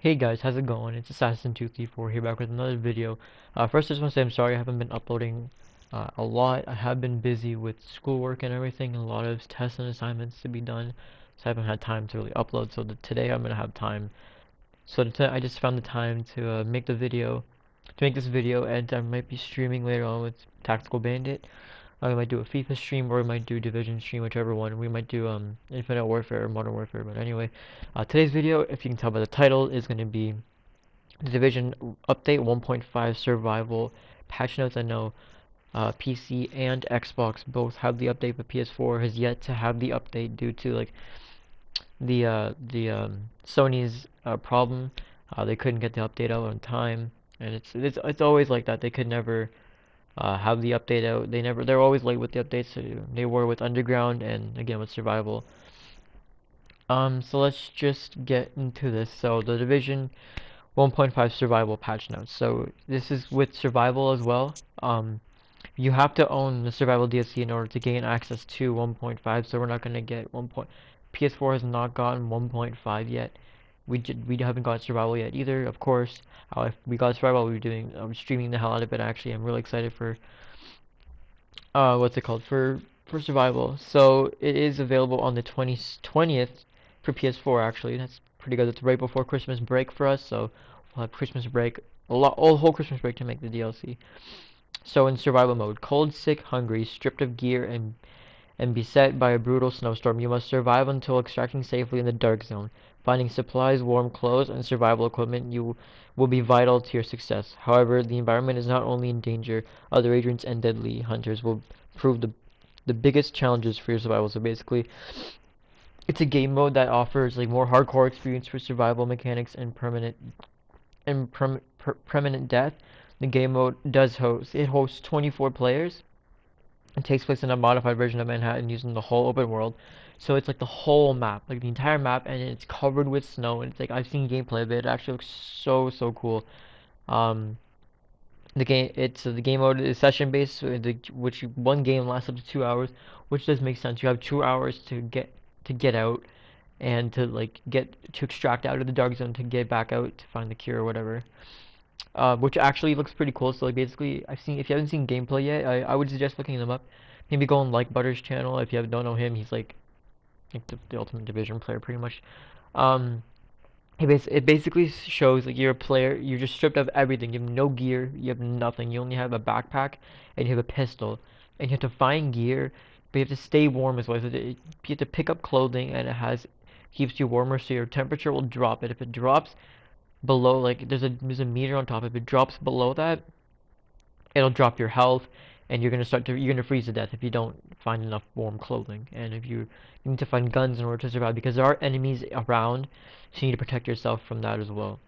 Hey guys, how's it going? It's Assassin234 here back with another video. First, I just want to say I'm sorry I haven't been uploading a lot. I have been busy with schoolwork and everything, and a lot of tests and assignments to be done, so I haven't had time to really upload. So today I'm gonna have time. So I just found the time to make this video, and I might be streaming later on with Tactical Bandit. I might do a FIFA stream or we might do Division stream, whichever one. We might do Infinite Warfare or Modern Warfare. But anyway, today's video, if you can tell by the title, is going to be the Division Update 1.5 Survival patch notes. I know PC and Xbox both have the update, but PS4 has yet to have the update due to like the Sony's problem. They couldn't get the update out on time, and it's always like that. They could never have the update out. They're always late with the updates. So they were with Underground and again with Survival. So let's just get into this. So the Division 1.5 Survival patch notes. So this is with Survival as well. You have to own the Survival DLC in order to gain access to 1.5. So we're not gonna get 1. PS4 has not gotten 1.5 yet. We haven't got Survival yet either. Of course, if we got Survival, we'll be doing streaming the hell out of it. Actually, I'm really excited for what's it called for Survival. So it is available on the 20th for PS4 actually. That's pretty good. It's right before Christmas break for us, so we'll have Christmas break all whole Christmas break to make the DLC. So in survival mode, cold, sick, hungry, stripped of gear and beset by a brutal snowstorm, you must survive until extracting safely in the dark zone. Finding supplies, warm clothes, and survival equipment you will be vital to your success. However, the environment is not only in danger, other agents and deadly hunters will prove the biggest challenges for your survival. So basically, it's a game mode that offers like more hardcore experience for survival mechanics and permanent death. The game mode hosts 24 players. It takes place in a modified version of Manhattan using the whole open world. So it's like the whole map, like the entire map, and it's covered with snow. And it's like I've seen gameplay of it. It actually looks so cool. Um, the game mode is session based, so which one game lasts up to 2 hours, which does make sense. You have 2 hours to get out and to like get to extract out of the dark zone to get back out to find the cure or whatever. Which actually looks pretty cool. So like basically, if you haven't seen gameplay yet, I would suggest looking them up. Maybe go on like Butter's channel if you don't know him. He's like the ultimate division player pretty much. Um, it basically shows like you're a player. You're just stripped of everything. You have no gear. You have nothing. You only have a backpack and you have a pistol, and you have to find gear, but you have to stay warm as well. So you have to pick up clothing, and it keeps you warmer, so your temperature will drop. And if it drops below, like there's a meter on top. If it drops below that, it'll drop your health, and you're gonna freeze to death if you don't find enough warm clothing. And if you need to find guns in order to survive because there are enemies around, so you need to protect yourself from that as well.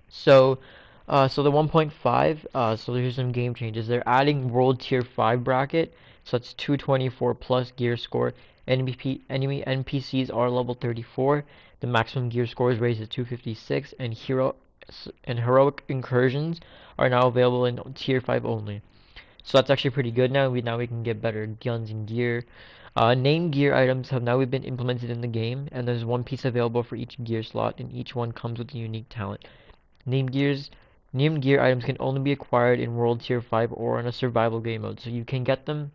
So, so the 1.5, so there's some game changes. They're adding World Tier 5 bracket, so that's 224 plus gear score. Enemy NPCs are level 34. The maximum gear score is raised to 256, and heroic incursions are now available in Tier 5 only. So that's actually pretty good now. Now we can get better guns and gear. Name gear items have now been implemented in the game, and there's one piece available for each gear slot, and each one comes with a unique talent. Named gears, Named gear items can only be acquired in World Tier 5 or in a survival game mode. So you can get them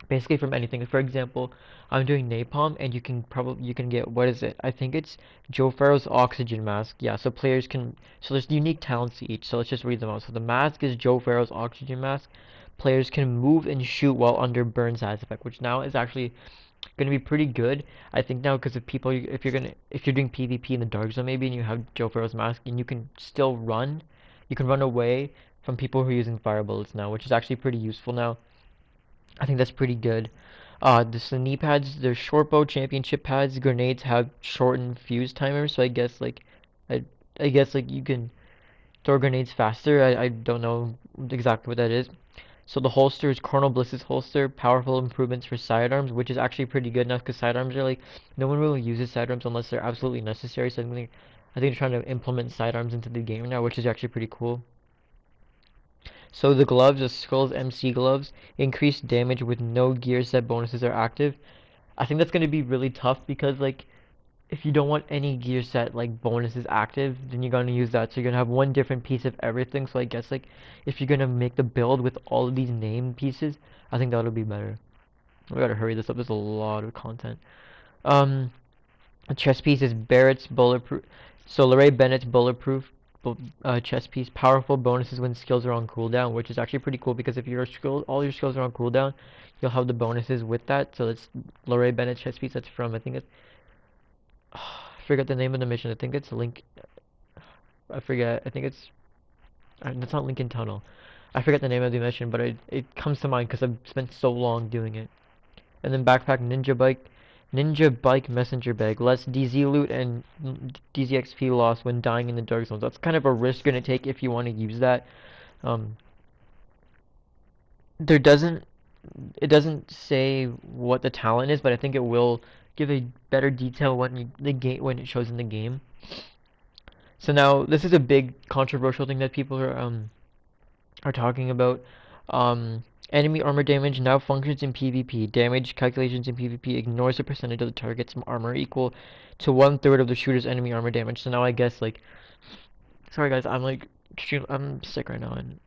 basically from anything. For example, I'm doing napalm, and you can get, what is it? I think it's Joe Farrow's oxygen mask. Yeah, so players can, so there's unique talents to each. So let's just read them out. So the mask is Joe Farrow's oxygen mask. Players can move and shoot while under burn size effect, which now is actually gonna be pretty good. I think now because if you're doing PvP in the dark zone maybe, and you have Joe Farrow's mask, and you can still run, you can run away from people who are using fire bullets now, which is actually pretty useful now. I think that's pretty good. The knee pads, they're short bow championship pads. Grenades have shortened fuse timers, so I, I guess like you can throw grenades faster. I don't know exactly what that is. So the holster is Colonel Bliss's holster. Powerful improvements for sidearms, which is actually pretty good now because sidearms are like no one really uses sidearms unless they're absolutely necessary. So I think they're trying to implement sidearms into the game now, which is actually pretty cool. So the gloves, the Skulls MC gloves, increase damage with no gear set bonuses are active. I think that's going to be really tough because like if you don't want any gear set like bonuses active, then you're gonna use that. So you're gonna have one different piece of everything. So I guess like if you're gonna make the build with all of these named pieces, I think that'll be better. We gotta hurry this up. There's a lot of content. Um, a chess piece is Barrett's bulletproof. So Lorraine Bennett's bulletproof chess piece. Powerful bonuses when skills are on cooldown, which is actually pretty cool because if your skill, all your skills are on cooldown, you'll have the bonuses with that. So it's Lorraine Bennett's chess piece. That's from I think it's I forget the name of the mission. I think it's Link. I forget. I think it's. That's not Lincoln Tunnel. I forget the name of the mission, but it comes to mind because I've spent so long doing it. And then backpack ninja bike messenger bag. Less DZ loot and DZ XP loss when dying in the dark zones. That's kind of a risk you're gonna take if you want to use that. Um, there doesn't it doesn't say what the talent is, but I think it will give a better detail when it shows in the game. So now this is a big controversial thing that people are talking about. Um, Enemy armor damage now functions in PvP. Damage calculations in PvP ignores the percentage of the target's armor equal to 1/3 of the shooter's enemy armor damage. So now I guess like, sorry guys, I'm like, I'm sick right now and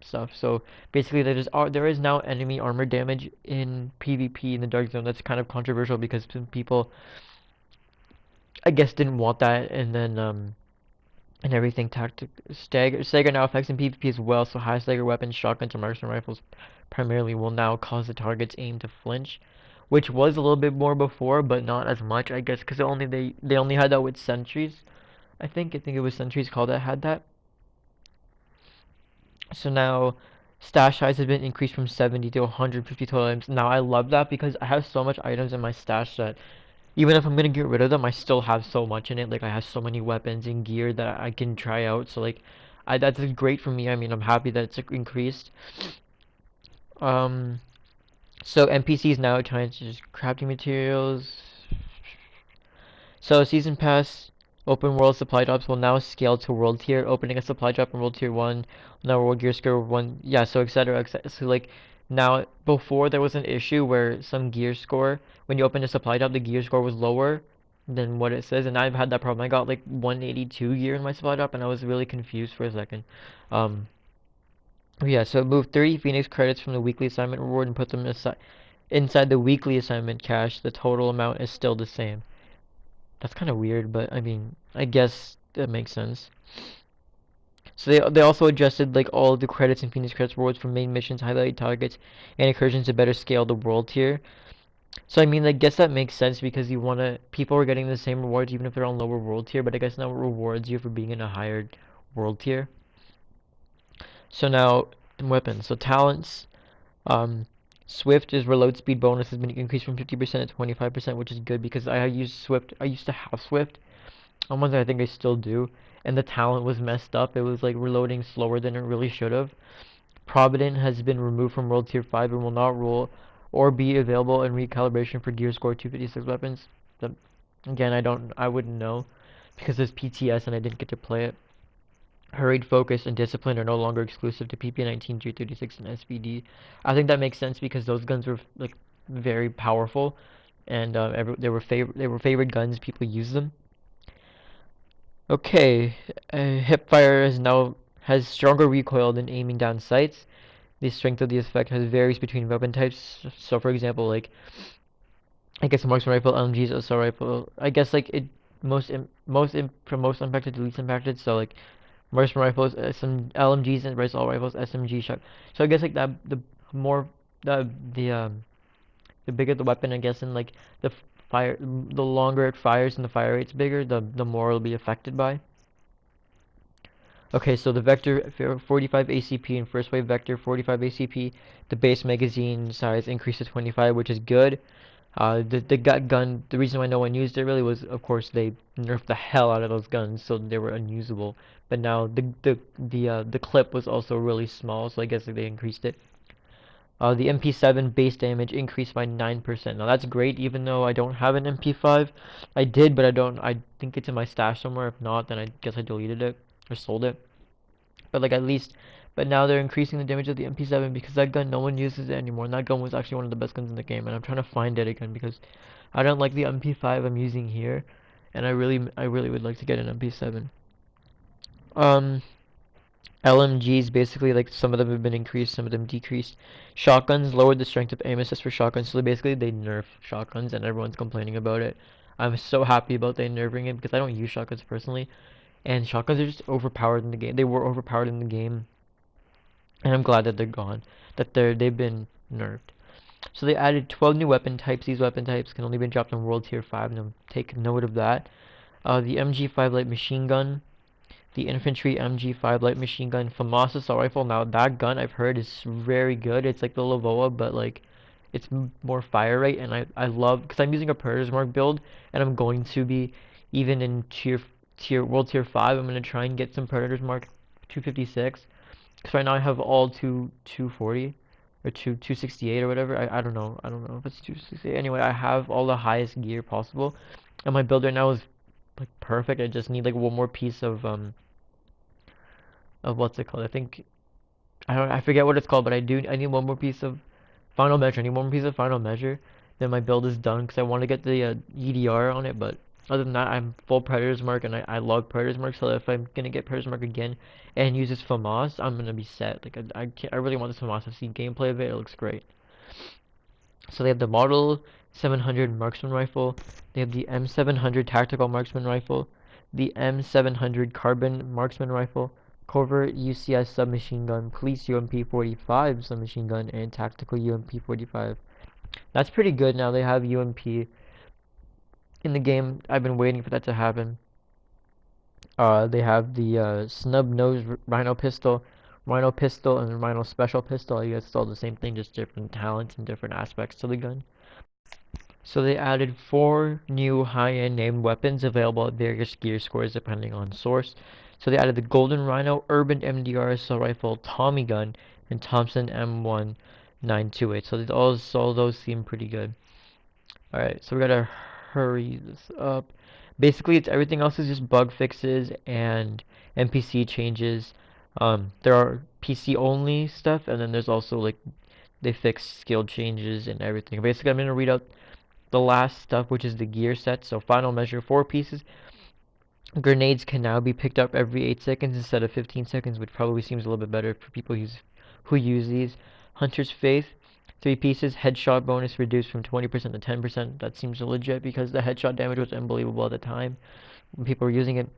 stuff. So basically, there is now enemy armor damage in PvP in the Dark Zone. That's kind of controversial because some people, I guess, didn't want that, and then and everything stagger now affects in PvP as well, so high stagger weapons, shotguns, and marksman rifles primarily will now cause the target's aim to flinch, which was a little bit more before, but not as much, I guess, because they only had that with sentries. I think it was sentries called that had that. So now stash size has been increased from 70 to 150 total items. Now I love that because I have so much items in my stash that even if I'm gonna get rid of them, I still have so much in it. Like I have so many weapons and gear that I can try out. So like, that's great for me. I mean, I'm happy that it's increased. Um, so NPCs now trying to just crafting materials. So season pass open world supply drops will now scale to world tier. Opening a supply drop in world tier 1, now world gear score 1, yeah, so etc. etc. So like now before there was an issue where some gear score when you open a supply drop the gear score was lower than what it says, and I've had that problem. I got like 182 gear in my supply drop and I was really confused for a second. Um yeah, so move 30 Phoenix credits from the weekly assignment reward and put them inside the weekly assignment cache. The total amount is still the same. That's kind of weird, but I mean, I guess that makes sense. So they also adjusted like all of the credits and Phoenix credits rewards for main missions, highlighted targets, and incursions to better scale the world tier. So I mean, I guess that makes sense because you wanna people are getting the same rewards even if they're on lower world tier, but I guess now it rewards you for being in a higher world tier. So now weapons. So talents. Um, Swift is reload speed bonus has been increased from 50% to 25%, which is good because I used Swift. I used to have Swift. On ones I think I still do, and the talent was messed up. It was like reloading slower than it really should have. Provident has been removed from World Tier 5 and will not rule or be available in recalibration for Gear Score 256 weapons. But again, I wouldn't know because there's PTS and I didn't get to play it. Hurried Focus and Discipline are no longer exclusive to PP19, G36, and SVD. I think that makes sense because those guns were like very powerful, and they were favored guns. People use them. Okay, hipfire has stronger recoil than aiming down sights. The strength of the effect has varies between weapon types. So, for example, like I guess marksman rifle, LMGs, assault rifle. I guess like it from most impacted to least impacted. So like marksman rifles, some LMGs and assault rifles, SMG shot. So I guess like that more the the bigger the weapon, I guess, and like the longer it fires and the fire rate's bigger, the more it'll be affected by. Okay, so the Vector 45 ACP and First Wave Vector 45 ACP, the base magazine size increased to 25, which is good. The gut gun, the reason why no one used it really was, of course, they nerfed the hell out of those guns, so they were unusable. But now the clip was also really small, so I guess they increased it. The MP7 base damage increased by 9%. Now that's great, even though I don't have an MP5. I did, but I don't. I think it's in my stash somewhere. If not, then I guess I deleted it or sold it. But like at least, but now they're increasing the damage of the MP7 because that gun no one uses it anymore. And that gun was actually one of the best guns in the game. And I'm trying to find it again because I don't like the MP5 I'm using here. and I really would like to get an MP7. Um, LMGs, basically, like, some of them have been increased, some of them decreased. Shotguns lowered the strength of aim assist for shotguns, so basically they nerf shotguns, and everyone's complaining about it. I'm so happy about they nerfing it because I don't use shotguns personally, and shotguns are just overpowered in the game. They were overpowered in the game, and I'm glad that they're gone, that they've been nerfed. So they added 12 new weapon types. These weapon types can only be dropped on World Tier 5, and take note of that. The MG5 light machine gun, the infantry MG5 light machine gun, FAMAS assault rifle. Now that gun I've heard is very good. It's like the Lavoa, but like it's more fire rate, and I love, because I'm using a Predator's Mark build, and I'm going to be, even in World Tier 5, I'm gonna try and get some Predator's Mark 256. Because right now I have all 240 or 268 or whatever. I don't know if it's 268. Anyway, I have all the highest gear possible, and my build right now is like perfect. I just need like one more piece of what's it called? I forget what it's called, but I need one more piece of final measure. I need one more piece of final measure. Then my build is done because I want to get the EDR on it. But other than that, I'm full Predator's Mark, and I love Predator's Mark. So if I'm gonna get Predator's Mark again and use this FAMAS, I'm gonna be set. Like I really want this FAMAS. I've seen gameplay of it. It looks great. So they have the Model 700 Marksman Rifle. They have the M700 Tactical Marksman Rifle. The M700 Carbon Marksman Rifle. Covert UCS Submachine Gun. Police UMP-45 Submachine Gun. And Tactical UMP-45. That's pretty good. Now they have UMP in the game. I've been waiting for that to happen. They have the Snub Nose Rhino Pistol. Rhino Pistol and Rhino Special Pistol. I guess it's all the same thing, just different talents and different aspects to the gun. So they added 4 new high-end named weapons available at various gear scores depending on source. So they added the Golden Rhino, Urban MDR assault rifle, Tommy gun, and Thompson M1928. So all those seem pretty good. Alright, so we gotta hurry this up. Basically, it's everything else is just bug fixes and NPC changes. There are PC only stuff, and then there's also like they fix skill changes and everything. Basically, I'm gonna read out the last stuff, which is the gear set. So final measure, 4 pieces. Grenades can now be picked up every 8 seconds instead of 15 seconds, which probably seems a little bit better for people who use these. Hunter's Faith, 3 pieces. Headshot bonus reduced from 20% to 10%. That seems legit because the headshot damage was unbelievable at the time when people were using it.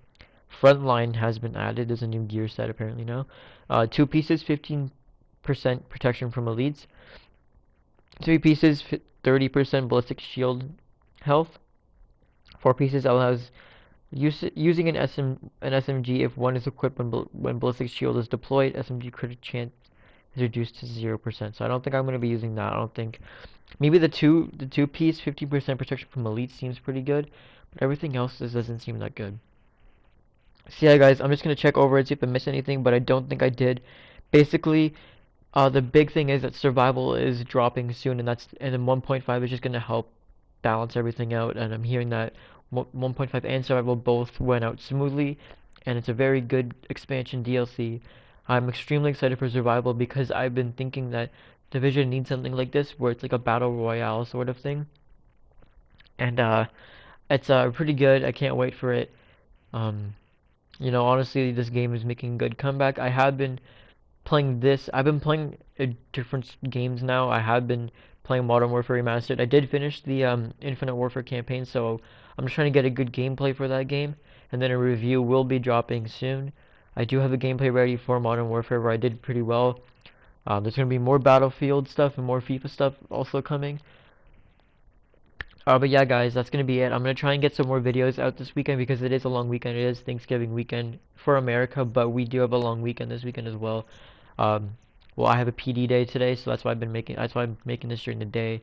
Frontline has been added as a new gear set apparently now. 2 pieces, 15% protection from elites. 3 pieces, 30% ballistic shield health. 4 pieces allows using an SMG if one is equipped when ballistic shield is deployed. SMG crit chance is reduced to 0%. So I don't think I'm going to be using that. I don't think. Maybe the two piece 50% protection from elite seems pretty good, but everything else doesn't seem that good. So yeah, guys, I'm just gonna check over and see if I missed anything, but I don't think I did. Basically, the big thing is that survival is dropping soon, and then 1.5 is just gonna help balance everything out. And I'm hearing that 1.5 and survival both went out smoothly, and it's a very good expansion DLC. I'm extremely excited for survival because I've been thinking that Division needs something like this, where it's like a battle royale sort of thing, and it's pretty good. I can't wait for it. Um, honestly, this game is making a good comeback. I have been playing this. I've been playing different games now. I have been playing Modern Warfare Remastered. I did finish the Infinite Warfare campaign, so I'm just trying to get a good gameplay for that game, and then a review will be dropping soon. I do have a gameplay ready for Modern Warfare where I did pretty well. There's going to be more Battlefield stuff and more FIFA stuff also coming. But yeah, guys, that's gonna be it. I'm gonna try and get some more videos out this weekend because it is a long weekend. It is Thanksgiving weekend for America, but we do have a long weekend this weekend as well. Um, well, I have a PD day today, so that's why I'm making this during the day.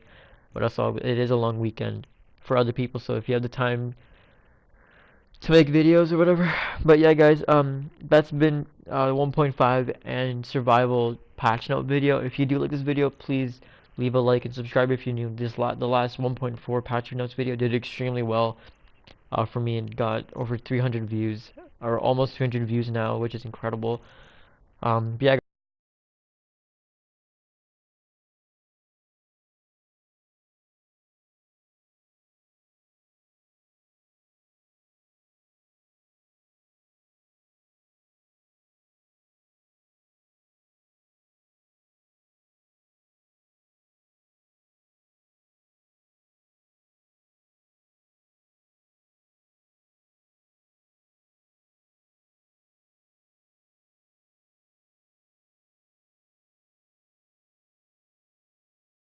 But also, it is a long weekend for other people. So if you have the time to make videos or whatever. But yeah, guys, that's been 1.5 and survival patch note video. If you do like this video, please leave a like and subscribe if you're new. The last 1.4 patch notes video did extremely well for me and got over 300 views, or almost 300 views now, which is incredible. Yeah.